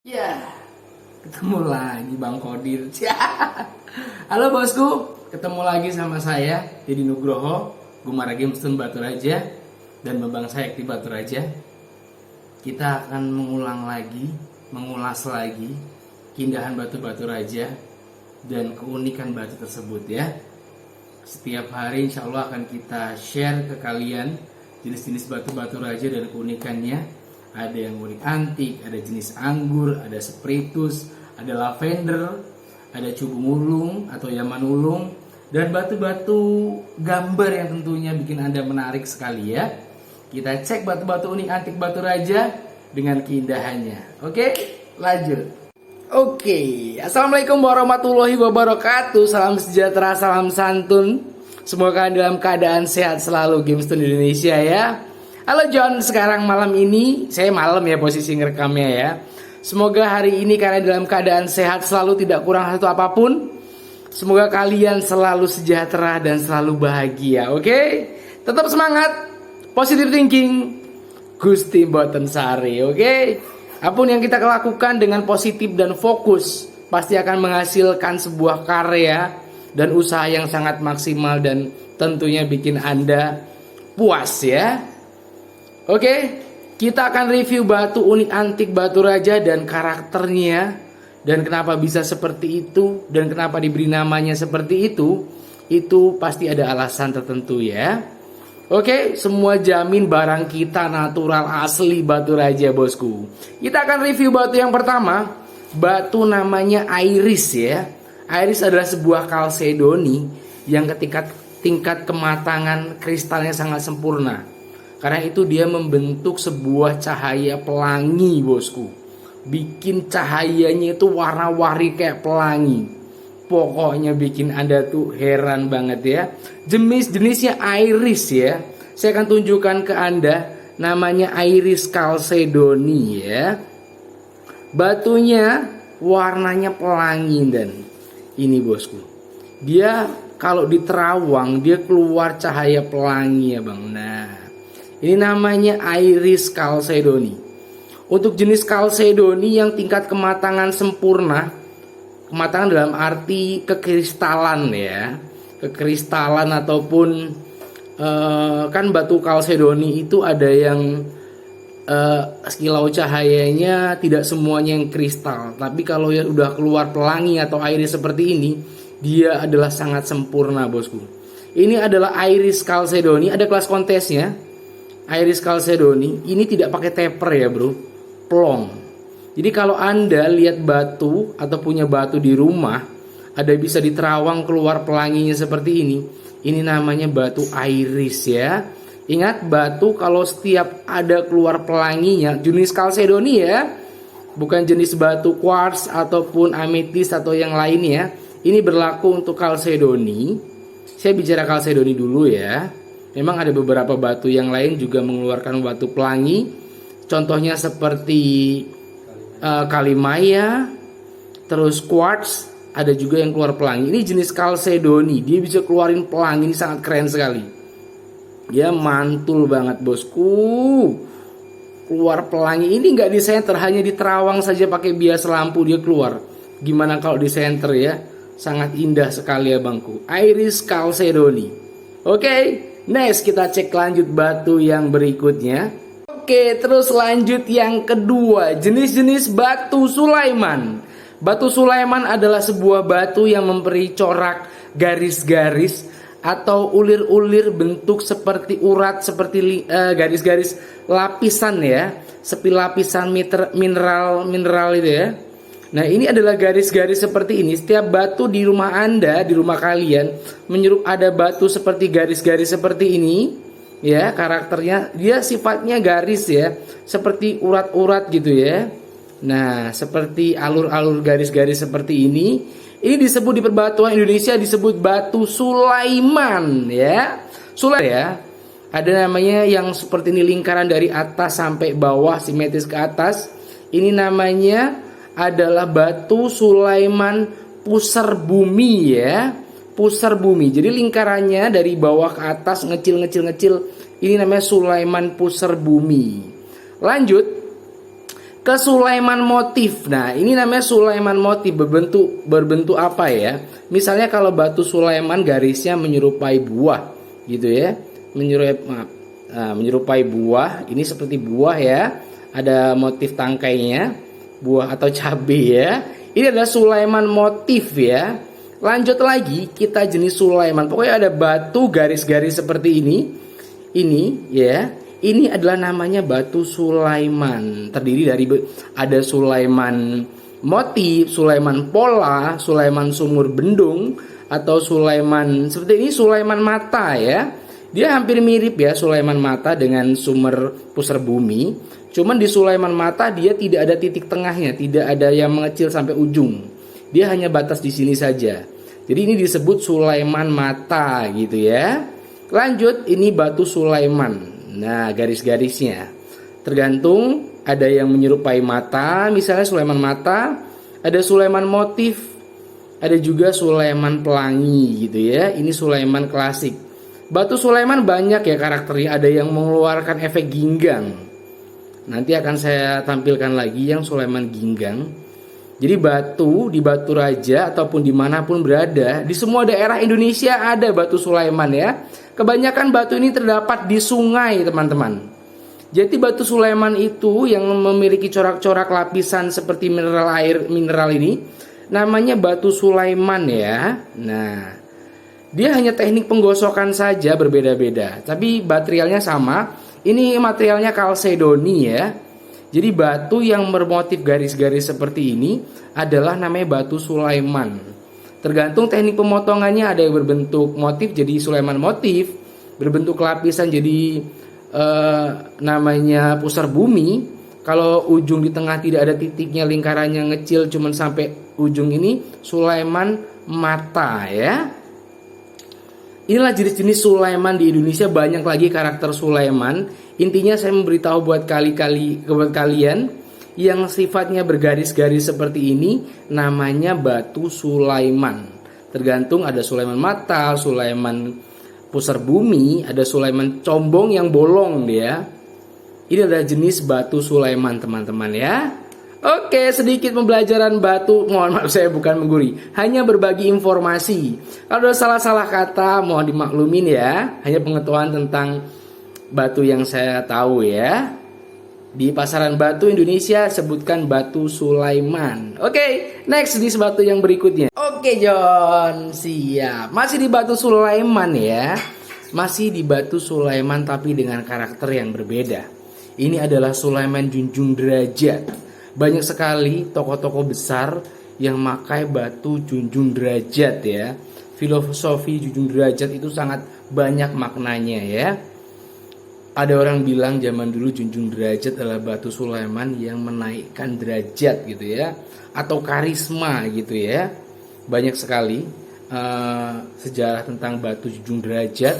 Ya, ketemu lagi Bang Kodir. Halo bosku, ketemu lagi sama saya Dedi Nugroho, Gumara Gamestone Batu Raja dan Bambang Sayakti Batu Raja. Kita akan mengulas lagi keindahan batu-batu raja dan keunikan batu tersebut ya. Setiap hari insya Allah akan kita share ke kalian jenis-jenis batu-batu raja dan keunikannya. Ada yang unik antik, ada jenis anggur, ada spiritus, ada lavender, ada cubu mulung atau yaman ulung, dan batu-batu gambar yang tentunya bikin Anda menarik sekali ya. Kita cek batu-batu unik antik batu raja dengan keindahannya. Oke, lanjut. Oke, assalamualaikum warahmatullahi wabarakatuh. Salam sejahtera, salam santun. Semoga kalian dalam keadaan sehat selalu, Gamestone Indonesia ya. Halo John, sekarang malam ini, saya malam ya posisi ngerekamnya ya. Semoga hari ini kalian dalam keadaan sehat selalu, tidak kurang satu apapun. Semoga kalian selalu sejahtera dan selalu bahagia, oke? Tetap semangat, positive thinking, Gusti Boten Sari, oke? Apapun yang kita lakukan dengan positif dan fokus, pasti akan menghasilkan sebuah karya dan usaha yang sangat maksimal dan tentunya bikin Anda puas ya. Oke, kita akan review batu unik antik batu raja dan karakternya, dan kenapa bisa seperti itu dan kenapa diberi namanya seperti itu pasti ada alasan tertentu ya. Oke, semua jamin barang kita natural asli batu raja bosku. Kita akan review batu yang pertama, batu namanya iris ya. Iris adalah sebuah kalsedoni yang tingkat kematangan kristalnya sangat sempurna. Karena itu dia membentuk sebuah cahaya pelangi bosku. Bikin cahayanya itu warna-warni kayak pelangi. Pokoknya bikin Anda tuh heran banget ya. Jenisnya iris ya. Saya akan tunjukkan ke Anda. Namanya iris kalsedoni ya. Batunya warnanya pelangi dan ini bosku. Dia kalau diterawang dia keluar cahaya pelangi ya bang. Nah, ini namanya iris kalsedoni. Untuk jenis kalsedoni yang tingkat kematangan sempurna, kematangan dalam arti kekristalan ya, kekristalan ataupun kan batu kalsedoni itu ada yang kilau cahayanya tidak semuanya yang kristal. Tapi kalau yang udah keluar pelangi atau iris seperti ini, dia adalah sangat sempurna bosku. Ini adalah iris kalsedoni, ada kelas kontesnya. Iris kalsedoni ini tidak pakai taper ya bro, plong. Jadi kalau Anda lihat batu atau punya batu di rumah, ada bisa diterawang keluar pelanginya seperti ini namanya batu iris ya. Ingat, batu kalau setiap ada keluar pelanginya, jenis kalsedoni ya, bukan jenis batu quartz ataupun ametis atau yang lainnya. Ini berlaku untuk kalsedoni. Saya bicara kalsedoni dulu ya. Memang ada beberapa batu yang lain juga mengeluarkan batu pelangi. Contohnya seperti kalimaya, terus quartz, ada juga yang keluar pelangi. Ini jenis kalsedoni, dia bisa keluarin pelangi, ini sangat keren sekali. Dia mantul banget bosku. Keluar pelangi ini nggak disenter, hanya diterawang saja pakai bias lampu dia keluar. Gimana kalau disenter ya? Sangat indah sekali ya bangku. Iris kalsedoni. Oke. Next, kita cek lanjut batu yang berikutnya. Oke, terus lanjut yang kedua, jenis-jenis batu Sulaiman. Batu Sulaiman adalah sebuah batu yang memberi corak garis-garis atau ulir-ulir bentuk seperti urat, seperti garis-garis lapisan ya, seperti lapisan mineral itu ya. Nah, ini adalah garis-garis seperti ini. Setiap batu di rumah Anda, di rumah kalian, menyerup ada batu seperti garis-garis seperti ini. Ya, karakternya dia sifatnya garis ya, seperti urat-urat gitu ya. Nah, seperti alur-alur garis-garis seperti ini. Ini disebut di perbatuan Indonesia disebut batu Sulaiman ya. Sulaiman ya. Ada namanya yang seperti ini, lingkaran dari atas sampai bawah simetris ke atas. Ini namanya adalah batu Sulaiman pusar bumi ya. Pusar bumi. Jadi lingkarannya dari bawah ke atas ngecil. Ini namanya Sulaiman pusar bumi. Lanjut, ke Sulaiman motif. Nah, ini namanya Sulaiman motif, berbentuk apa ya? Misalnya kalau batu Sulaiman garisnya menyerupai buah gitu ya. Menyerupai buah, ini seperti buah ya. Ada motif tangkainya, buah atau cabai ya. Ini adalah Sulaiman motif ya. Lanjut lagi, kita jenis Sulaiman. Pokoknya ada batu garis-garis seperti ini. Ini ya. Ini adalah namanya batu Sulaiman. Terdiri dari ada Sulaiman motif, Sulaiman pola, Sulaiman sumur bendung, atau Sulaiman seperti ini, Sulaiman mata ya. Dia hampir mirip ya Sulaiman mata dengan sumber pusar bumi. Cuman di Sulaiman mata dia tidak ada titik tengahnya, tidak ada yang mengecil sampai ujung. Dia hanya batas di sini saja. Jadi ini disebut Sulaiman mata gitu ya. Lanjut, ini batu Sulaiman. Nah, garis-garisnya tergantung, ada yang menyerupai mata, misalnya Sulaiman mata, ada Sulaiman motif, ada juga Sulaiman pelangi gitu ya. Ini Sulaiman klasik. Batu Sulaiman banyak ya karakternya, ada yang mengeluarkan efek ginggang. Nanti akan saya tampilkan lagi yang Sulaiman ginggang. Jadi di Batu Raja ataupun dimanapun berada, di semua daerah Indonesia ada batu Sulaiman ya. Kebanyakan batu ini terdapat di sungai teman-teman. Jadi batu Sulaiman itu yang memiliki corak-corak lapisan seperti mineral ini namanya batu Sulaiman ya. Nah, dia hanya teknik penggosokan saja berbeda-beda, tapi materialnya sama. Ini materialnya kalsedoni ya. Jadi batu yang bermotif garis-garis seperti ini adalah namanya batu Sulaiman. Tergantung teknik pemotongannya, ada yang berbentuk motif jadi Sulaiman motif, berbentuk lapisan jadi namanya pusar bumi. Kalau ujung di tengah tidak ada titiknya, lingkarannya ngecil cuman sampai ujung, ini Sulaiman mata ya. Inilah jenis-jenis Sulaiman di Indonesia, banyak lagi karakter Sulaiman. Intinya saya memberitahu buat kalian yang sifatnya bergaris-garis seperti ini namanya batu Sulaiman. Tergantung, ada Sulaiman mata, Sulaiman pusar bumi, ada Sulaiman combong yang bolong dia. Ini adalah jenis batu Sulaiman teman-teman ya. Oke, sedikit pembelajaran batu. Mohon maaf saya bukan mengguri, hanya berbagi informasi. Kalau ada salah-salah kata mohon dimaklumin ya. Hanya pengetahuan tentang batu yang saya tahu ya. Di pasaran batu Indonesia sebutkan batu Sulaiman. Oke, next di batu yang berikutnya. Oke John, siap. Masih di batu Sulaiman ya. Masih di batu Sulaiman tapi dengan karakter yang berbeda. Ini adalah Sulaiman junjung derajat. Banyak sekali tokoh-tokoh besar yang memakai batu junjung derajat ya. Filosofi junjung derajat itu sangat banyak maknanya ya. Ada orang bilang zaman dulu junjung derajat adalah batu Sulaiman yang menaikkan derajat gitu ya, atau karisma gitu ya. Banyak sekali sejarah tentang batu junjung derajat.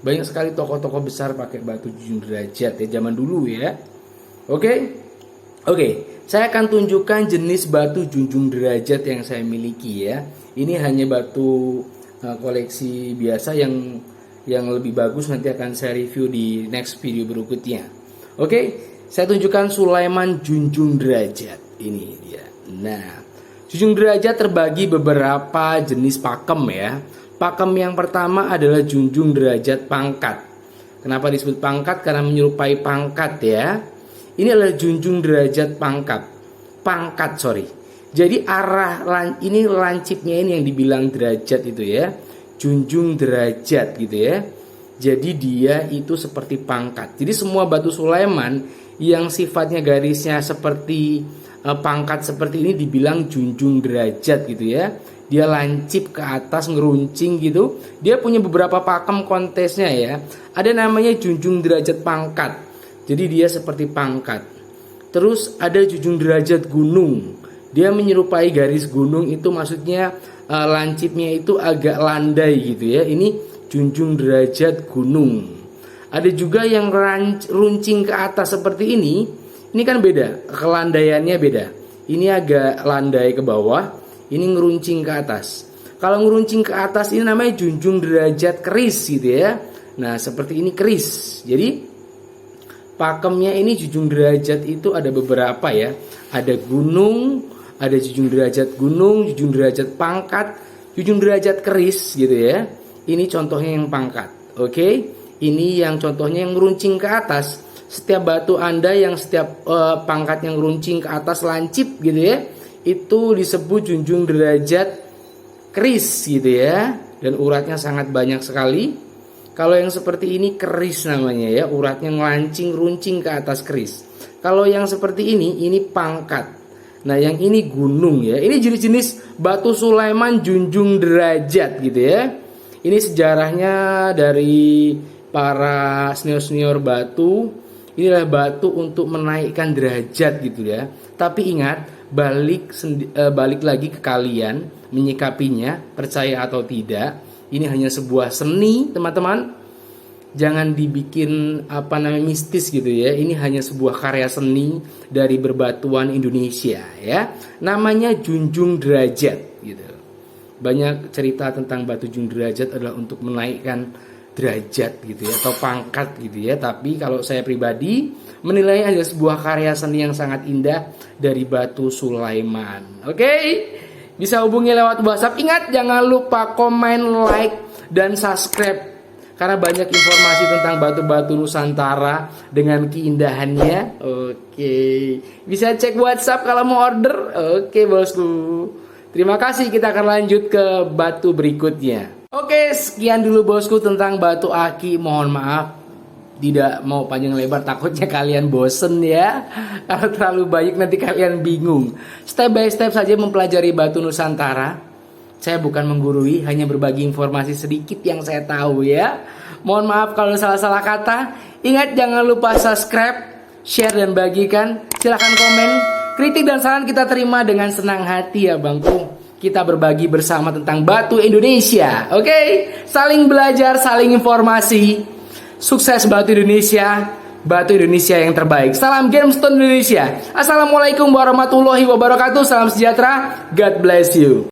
Banyak sekali tokoh-tokoh besar pakai batu junjung derajat ya zaman dulu ya. Oke, saya akan tunjukkan jenis batu junjung derajat yang saya miliki ya. Ini hanya batu koleksi biasa, yang lebih bagus nanti akan saya review di next video berikutnya. Oke, saya tunjukkan Sulaiman junjung derajat. Ini dia. Nah, junjung derajat terbagi beberapa jenis pakem ya. Pakem yang pertama adalah junjung derajat pangkat. Kenapa disebut pangkat? Karena menyerupai pangkat ya. Ini adalah junjung derajat pangkat. Jadi ini lancipnya ini yang dibilang derajat itu ya. Junjung derajat gitu ya. Jadi dia itu seperti pangkat. Jadi semua batu Sulaiman yang sifatnya garisnya seperti pangkat seperti ini dibilang junjung derajat gitu ya. Dia lancip ke atas, ngeruncing gitu. Dia punya beberapa pakem kontesnya ya. Ada namanya junjung derajat pangkat. Jadi dia seperti pangkat. Terus ada junjung derajat gunung. Dia menyerupai garis gunung, itu maksudnya lancipnya itu agak landai gitu ya. Ini junjung derajat gunung. Ada juga yang runcing ke atas seperti ini. Ini kan beda, kelandaiannya beda. Ini agak landai ke bawah, ini ngeruncing ke atas. Kalau ngeruncing ke atas ini namanya junjung derajat keris gitu ya. Nah, seperti ini keris. Jadi Pakemnya ini junjung derajat itu ada beberapa ya. Ada gunung, ada junjung derajat gunung, junjung derajat pangkat, junjung derajat keris gitu ya. Ini contohnya yang pangkat. Oke. Ini yang contohnya yang runcing ke atas. Setiap batu Anda yang setiap pangkat yang runcing ke atas lancip gitu ya, itu disebut junjung derajat keris gitu ya. Dan uratnya sangat banyak sekali. Kalau yang seperti ini keris namanya ya, uratnya ngelancing runcing ke atas keris. Kalau yang seperti ini pangkat. Nah yang ini gunung ya. Ini jenis-jenis batu Sulaiman junjung derajat gitu ya. Ini sejarahnya dari para senior-senior batu. Inilah batu untuk menaikkan derajat gitu ya. Tapi ingat, balik lagi ke kalian menyikapinya, percaya atau tidak. Ini hanya sebuah seni, teman-teman. Jangan dibikin mistis gitu ya. Ini hanya sebuah karya seni dari berbatuan Indonesia ya. Namanya junjung derajat gitu. Banyak cerita tentang batu junjung derajat adalah untuk menaikkan derajat gitu ya, atau pangkat gitu ya. Tapi kalau saya pribadi menilai ada sebuah karya seni yang sangat indah dari batu Sulaiman. Oke? Bisa hubungi lewat WhatsApp. Ingat jangan lupa komen, like, dan subscribe. Karena banyak informasi tentang batu-batu Nusantara dengan keindahannya. Oke. Bisa cek WhatsApp kalau mau order. Oke bosku. Terima kasih, kita akan lanjut ke batu berikutnya. Oke, sekian dulu bosku tentang batu aki. Mohon maaf tidak mau panjang lebar, takutnya kalian bosen ya. Kalau terlalu banyak nanti kalian bingung. Step by step saja mempelajari batu Nusantara. Saya bukan menggurui, hanya berbagi informasi sedikit yang saya tahu ya. Mohon maaf kalau salah-salah kata. Ingat jangan lupa subscribe, share dan bagikan. Silahkan komen, kritik dan saran kita terima dengan senang hati ya bangku. Kita berbagi bersama tentang batu Indonesia. Oke? Saling belajar, saling informasi. Sukses batu Indonesia. Batu Indonesia yang terbaik. Salam Gemstone Indonesia. Assalamualaikum warahmatullahi wabarakatuh. Salam sejahtera. God bless you.